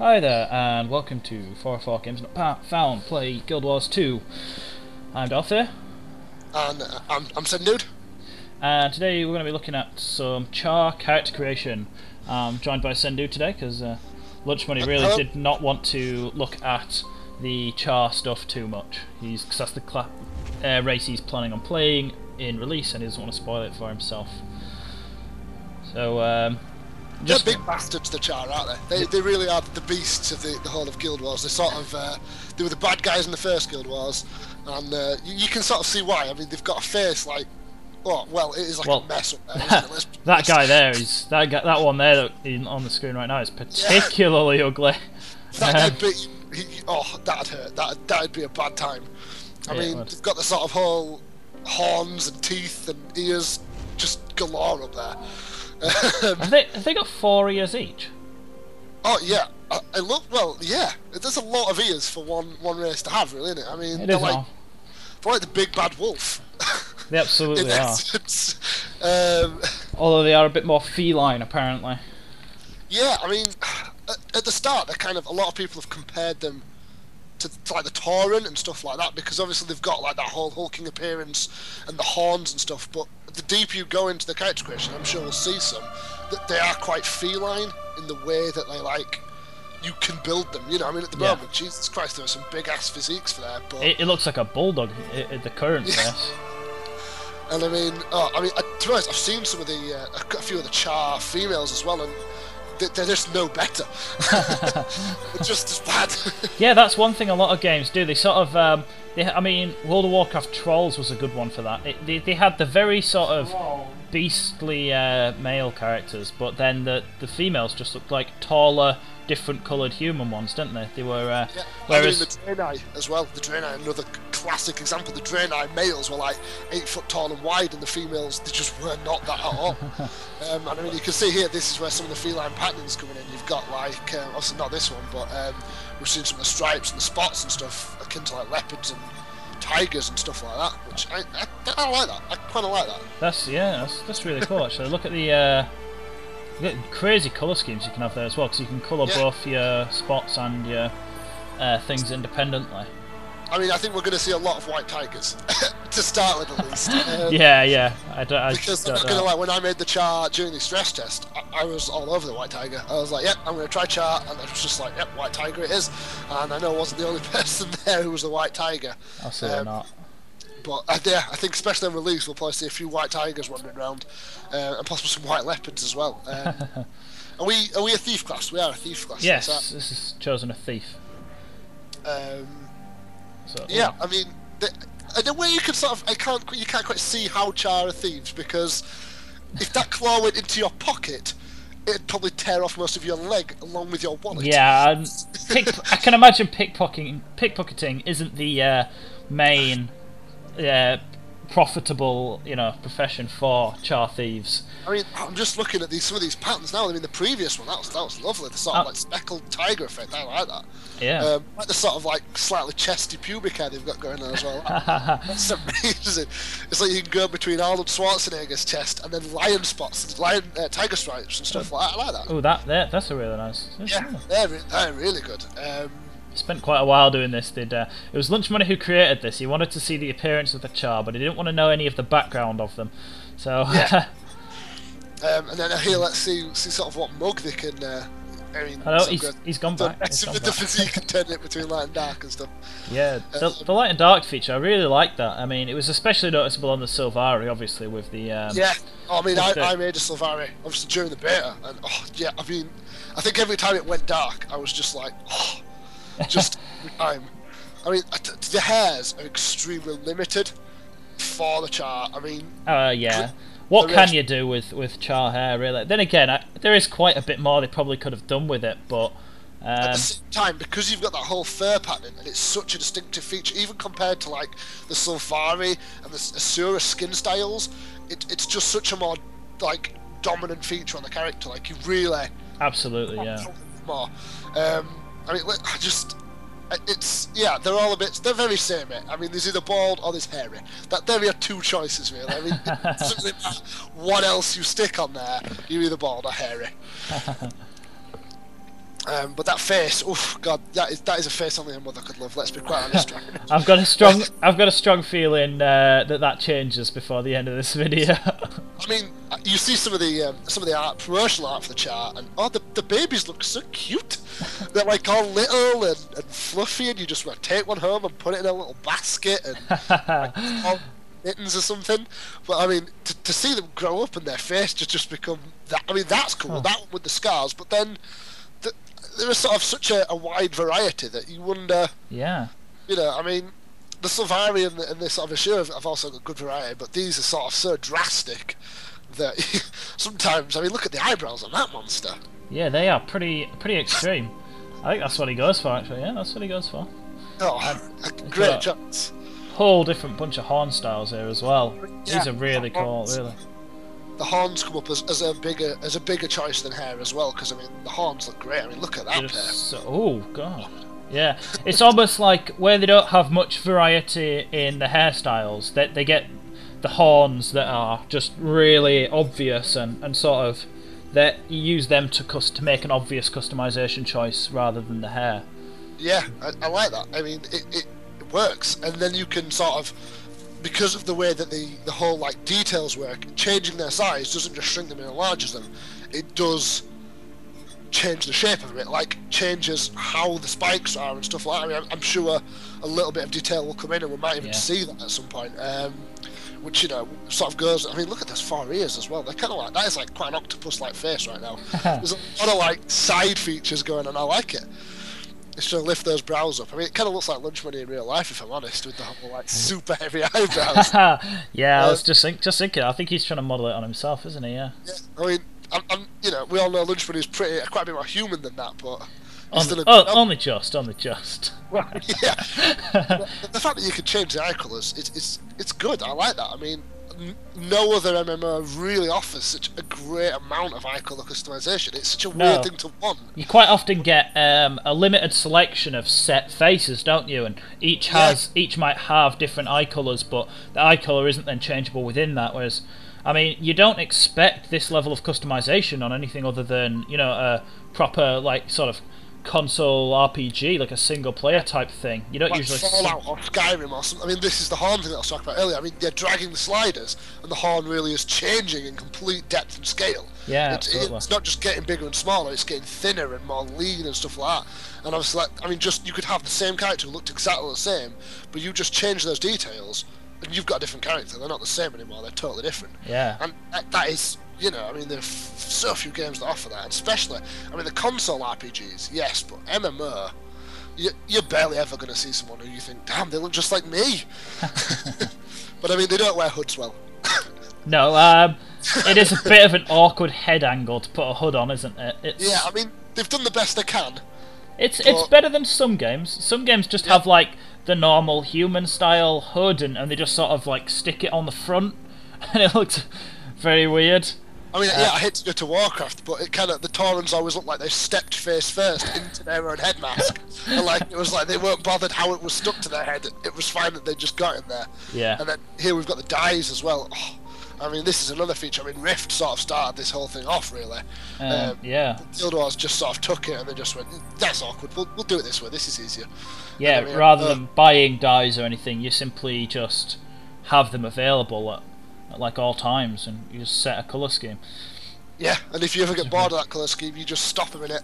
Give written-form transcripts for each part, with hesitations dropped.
Hi there, and welcome to 404 Games Not Found Play Guild Wars 2. I'm Dalthir, And I'm Cendude. and today we're going to be looking at some Charr character creation. I'm joined by Cendude today because Lunch Money really Hello. did not want to look at the Charr stuff too much. Because that's the race he's planning on playing in release, and he doesn't want to spoil it for himself. So, They're big bastards, the Charr, aren't they? They really are the beasts of the whole of Guild Wars. They sort of they were the bad guys in the first Guild Wars, and you can sort of see why. I mean, they've got a face like, oh well, it is like a mess up there. Isn't it? That guy there is that one there on the screen right now is particularly ugly. That'd hurt. That'd be a bad time. I mean, they've got the sort of whole horns and teeth and ears just galore up there. Have they got 4 ears each? Oh yeah, I look well. Yeah, there's a lot of ears for one race to have, really, isn't it? I mean, It they're is like the big bad wolf. They absolutely in are. essence. Although they are a bit more feline, apparently. Yeah, I mean, at the start, they're kind of a lot of people have compared them to like the Tauren and stuff like that, because obviously they've got like that whole hulking appearance and the horns and stuff. But the deeper you go into the character creation, I'm sure we'll see some that they are quite feline in the way that they like. You can build them, you know. I mean, at the moment, Jesus Christ, there are some big ass physiques for there. But it looks like a bulldog at the current race. And I mean, to be honest, I've seen some of a few of the Charr females as well, and they're just no better. They're just as bad. Yeah, that's one thing a lot of games do. They sort of, I mean, World of Warcraft Trolls was a good one for that. They had the very sort of beastly male characters, but then the females just looked like taller, different coloured human ones, didn't they? They were. Yeah, whereas I mean, the Draenei as well. The Draenei, another classic example. The Draenei males were like 8 foot tall and wide, and the females they just were not that at all. And I mean, you can see here, this is where some of the feline patterns coming in. You've got like, obviously not this one, but we've seen some of the stripes and the spots and stuff akin to like leopards and tigers and stuff like that. Which I like that. I kind of like that. That's really cool actually. Look at the. You get crazy colour schemes you can have there as well, because you can colour both your spots and your things independently. I mean, I think we're going to see a lot of white tigers to start with, at least. Yeah. Because I'm not going to lie, when I made the Charr during the stress test, I was all over the white tiger. I was like, yep, I'm going to try Charr, and I was just like, yep, white tiger it is. And I know I wasn't the only person there who was the white tiger. Absolutely not. But yeah, I think especially on release, we'll probably see a few white tigers wandering around, and possibly some white leopards as well. Are we a thief class? We are a thief class. Yes, this is chosen a thief. Yeah, I mean, in a way you can sort of, you can't quite see how Charr are thieves, because if that claw went into your pocket, it'd probably tear off most of your leg along with your wallet. Yeah, I can imagine pickpocketing isn't the main profitable, profession for Charr thieves. I mean, I'm just looking at some of these patterns now. I mean, the previous one that was lovely. The sort of like speckled tiger effect. I like that. Yeah. Like the sort of like slightly chesty pubic hair they've got going on as well. That's amazing. It's like you can go between Arnold Schwarzenegger's chest and then lion spots, tiger stripes and stuff like that. I like that. Oh, that's a really nice. They're really good. Spent quite a while doing this. It was Lunch Money who created this. He wanted to see the appearance of the Charr, but he didn't want to know any of the background of them. So yeah. And then here, let's see sort of what mug they can. I mean, he's gone back. With the physique and turning it between light and dark and stuff. Yeah, the light and dark feature, I really like that. I mean, it was especially noticeable on the Sylvari, obviously, with the. Yeah, I mean, I made a Sylvari obviously during the beta, and I mean, I think every time it went dark, I was just like, just every time. I mean, the hairs are extremely limited for the Charr. I mean, yeah. What can you do with Charr hair, really? Then again, there is quite a bit more they probably could have done with it, but. At the same time, because you've got that whole fur pattern, and it's such a distinctive feature, even compared to like the Sylvari and the Asura skin styles, it's just such a more like dominant feature on the character. Like you really. Absolutely, yeah. More. I mean, they're all they're very samey. I mean, there's either bald or there's hairy. There are two choices, really. I mean, what else you stick on there, you're either bald or hairy. But that face, oof, God, that is a face only a mother could love. Let's be quite honest. I've got a strong feeling that changes before the end of this video. I mean, you see some of the art, promotional art for the Charr, and the babies look so cute. They're like all little and fluffy, and you just want to take one home and put it in a little basket and like, mittens or something. But I mean, to see them grow up and their face just become that. I mean, that's cool. That one with the scars, but then. There is sort of such a wide variety that you wonder. Yeah. You know, I mean, the Sylvari and this sort of issue have also got good variety, but these are sort of so drastic that sometimes, I mean, look at the eyebrows on that monster. Yeah, they are pretty extreme. I think that's what he goes for, actually. Yeah, that's what he goes for. Oh, a great chance. Whole different bunch of horn styles here as well. Yeah, these are really cool, really. The horns come up as a bigger choice than hair as well, because I mean the horns look great. I mean, look at that pair. Oh god, yeah. It's almost like where they don't have much variety in the hairstyles, that they get the horns that are just really obvious and sort of that you use them to make an obvious customization choice rather than the hair. Yeah, I like that. I mean, it works, and then you can sort of. Because of the way that the whole like details work, changing their size doesn't just shrink them and enlarges them. It does change the shape of it, like changes how the spikes are and stuff like that. I mean, I'm sure a little bit of detail will come in, and we might even see that at some point. Which sort of goes. I mean, look at those 4 ears as well. They're kind of like that is like quite an octopus-like face right now. There's a lot of like side features going on. I like it. It's trying to lift those brows up. I mean, it kind of looks like Lunch Money in real life, if I'm honest, with the whole like super heavy eyebrows. Yeah, I was just thinking. I think he's trying to model it on himself, isn't he? Yeah. Yeah. I mean, I'm we all know Lunch Money is quite a bit more human than that, but only just. Right. Yeah. The fact that you can change the eye colours, it's good. I like that. I mean, no other MMO really offers such a great amount of eye colour customization. It's such a weird thing to want. You quite often get a limited selection of set faces, don't you? And each might have different eye colours, but the eye colour isn't then changeable within that. Whereas, I mean, you don't expect this level of customization on anything other than a proper like sort of console RPG, like a single player type thing. You don't like usually Fallout or Skyrim or something. I mean, this is the horn thing that I was talking about earlier. I mean, they're dragging the sliders, and the horn really is changing in complete depth and scale. Yeah, absolutely. It's not just getting bigger and smaller; it's getting thinner and more lean and stuff like that. And obviously, I mean, just you could have the same character who looked exactly the same, but you just change those details, and you've got a different character. They're not the same anymore; they're totally different. Yeah. And that is. I mean, there's so few games that offer that, and especially, I mean, the console RPGs, yes, but MMO, you're barely ever going to see someone who you think, damn, they look just like me. But I mean, they don't wear hoods well. No, it is a bit of an awkward head angle to put a hood on, isn't it? Yeah, I mean, they've done the best they can. It's better than some games. Some games just have like the normal human style hood, and they just sort of like stick it on the front, and it looks very weird. I mean, I hate to go to Warcraft, but the Taurens always look like they stepped face first into their own head mask. And like it was like they weren't bothered how it was stuck to their head. It was fine that they just got in there. Yeah. And then here we've got the dyes as well. Oh, I mean, this is another feature. I mean, Rift sort of started this whole thing off, really. Yeah. The Guild Wars just sort of took it and they just went, that's awkward. We'll do it this way. This is easier. Yeah, I mean, rather than buying dyes or anything, you simply just have them available at like all times, and you just set a colour scheme. Yeah, and if you ever get bored of that colour scheme, you just stop a minute.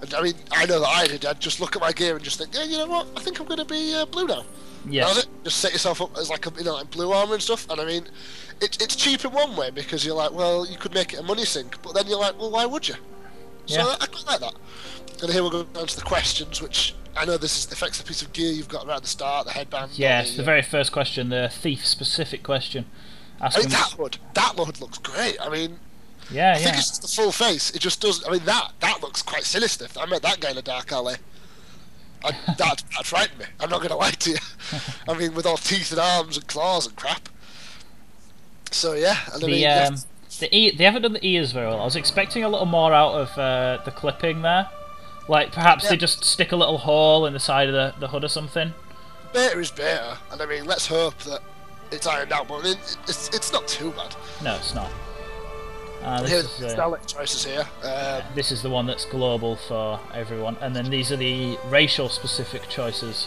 And I mean, I know that I did. I'd just look at my gear and just think, yeah, you know what? I think I'm going to be blue now. Yeah. That's it. Just set yourself up as like like blue armour and stuff. And I mean, it's cheap in one way because you're like, well, you could make it a money sink, but then you're like, well, why would you? So Yeah. I quite like that. And here we'll go down to the questions, which I know this affects the piece of gear you've got right at the start, the headband. Yes, the very first question, the thief-specific question. I mean, that hood looks great. I mean, I think it's just the full face. It just does. I mean, that looks quite sinister. If I met that guy in a dark alley, that'd frighten me. I'm not going to lie to you. I mean, with all teeth and arms and claws and crap. So yeah, and I mean, they haven't done the ears very well. I was expecting a little more out of the clipping there. Like perhaps they just stick a little hole in the side of the hood or something. Beta is beta, and I mean, let's hope that it's ironed out. But I mean, it's not too bad. No, it's not. This Here's is, the choices here. this is the one that's global for everyone, and then these are the racial specific choices.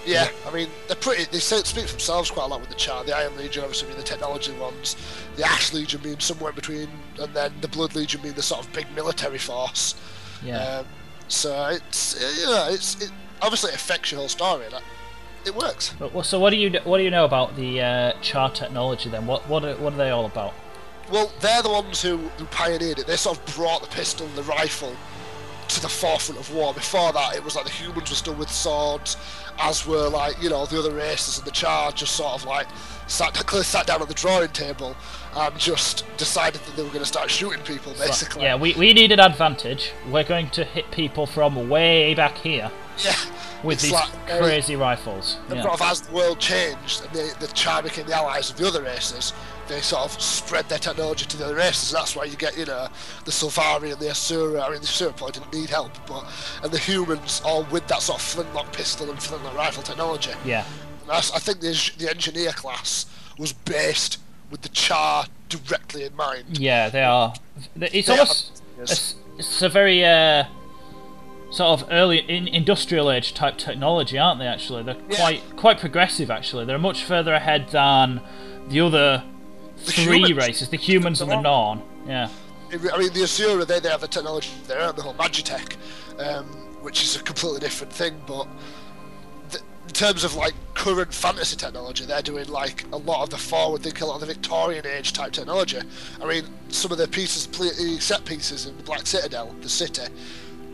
Yeah, I mean, they're pretty. They speak for themselves quite a lot with the Charr. The Iron Legion obviously being the technology ones, the Ash Legion being somewhere in between, and then the Blood Legion being the sort of big military force. Yeah. So it's it obviously affects your whole story. And it works. So what do you know about the Charr technology then? What are they all about? Well, they're the ones who pioneered it. They sort of brought the pistol and the rifle to the forefront of war. Before that, it was like the humans were still with swords, as were like the other races, and the Charr just sort of like sat down at the drawing table and just decided that they were going to start shooting people, basically. Yeah, we need an advantage. We're going to hit people from way back here. Yeah. With these crazy rifles. And sort of as the world changed and the Charr became the allies of the other races, they sort of spread their technology to the other races. And that's why you get, the Sylvari and the Asura. I mean, the Asura probably didn't need help, and the humans all with that sort of flintlock pistol and flintlock rifle technology. Yeah. And I think the engineer class was based with the Charr directly in mind. Yeah, they are. It's almost it's a very sort of early industrial age type technology, aren't they? Actually, they're quite progressive. Actually, they're much further ahead than the other three races, the humans and the Norn. Yeah. I mean, the Asura, they have the technology there, the whole Magitech, which is a completely different thing. But in terms of like current fantasy technology, they're doing like a lot of the forward-thinking, a lot of the Victorian age type technology. I mean, some of the pieces, set pieces in the Black Citadel, the city,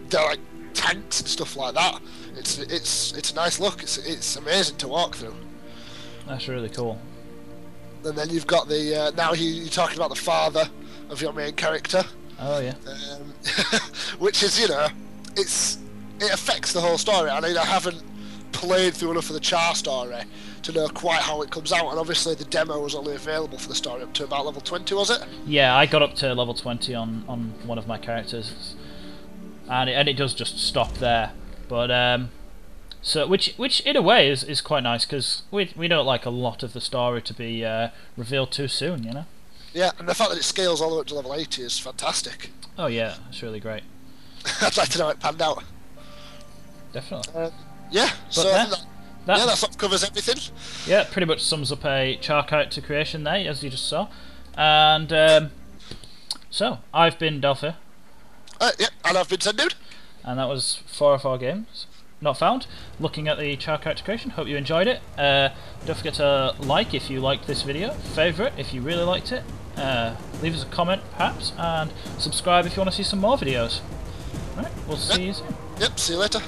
they're like tanks and stuff like that. It's a nice look. It's amazing to walk through. That's really cool. And then you've got the now you're talking about the father of your main character. Oh yeah. Which is it affects the whole story. I mean, I haven't played through enough of the Charr story to know quite how it comes out, and obviously the demo was only available for the story up to about level 20, was it? Yeah, I got up to level 20 on one of my characters. And it does just stop there, but so which in a way is quite nice, because we don't like a lot of the story to be revealed too soon, Yeah, and the fact that it scales all the way up to level 80 is fantastic. Oh yeah, it's really great. I'd like to know how it panned out. Definitely. Yeah, but so that sort of covers everything. Yeah, pretty much sums up a Charr character creation there, as you just saw. And so I've been Dalthir. Yeah, and I've been Cendude. And that was 4 of our games not found, looking at the Charr character creation. Hope you enjoyed it. Don't forget to like if you liked this video, favourite if you really liked it, leave us a comment perhaps, and subscribe if you want to see some more videos. Right, we'll see you soon. Yep, see you later.